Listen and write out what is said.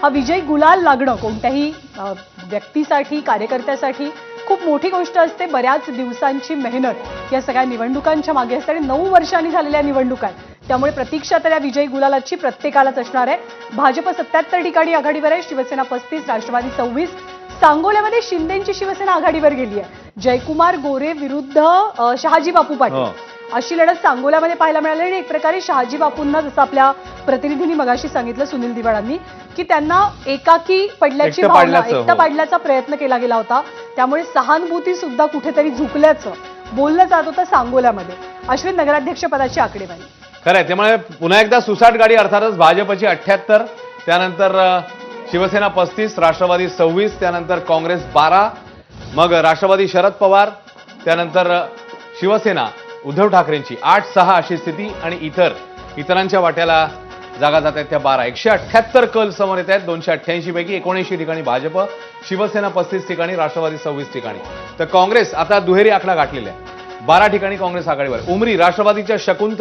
हा विजय गुलाल लागणं कोणत्याही व्यक्तीसाठी, कार्यकर्त्यासाठी खूप मोठी गोष्ट असते. बऱ्याच दिवसांची मेहनत या सगळ्या निवडणुकांच्या मागे असते आणि 9 वर्षांनी झालेल्या निवडणुका आहेत. त्यामुळे प्रतीक्षा तर या विजय गुलालाची प्रत्येकालाच असणार आहे. भाजप 77 ठिकाणी आघाडीवर आहे, शिवसेना 35, राष्ट्रवादी 26. सांगोल्यामध्ये शिंदेची शिवसेना आघाडीवर गेली आहे. जयकुमार गोरे विरुद्ध शहाजी बापू पाटील अशी लढत सांगोल्यामध्ये पाहायला मिळाली. आणि एक प्रकारे शहाजी बापूंना, जसं आपल्या प्रतिनिधींनी मगाशी सांगितलं सुनील दिवाळांनी, की त्यांना एकाकी पडल्याची भावना, एकटा पाडल्याचा प्रयत्न केला गेला होता. त्यामुळे सहानुभूती सुद्धा कुठेतरी झुकल्याचं बोललं जात होतं सांगोल्यामध्ये. अश्विन, नगराध्यक्ष पदाची आकडेवारी खरंय. त्यामुळे पुन्हा एकदा सुसाट गाडी, अर्थातच भाजपची 78, त्यानंतर शिवसेना 35, राष्ट्रवादी 26, त्यानंतर काँग्रेस 12, मग राष्ट्रवादी शरद पवार, त्यानंतर शिवसेना उद्धव ठाकरेंची 8-6 अशी स्थिती आणि इतरांच्या वाट्याला जागा जात आहेत त्या 12. 178 कल समोर येत आहेत. 288 पैकी 79 ठिकाणी भाजप, शिवसेना 35 ठिकाणी, राष्ट्रवादी 26 ठिकाणी. तर काँग्रेस आता दुहेरी आकडा गाठलेला आहे. 12 ठिकाणी काँग्रेस आघाडीवर. उमरी राष्ट्रवादीच्या शकुंतला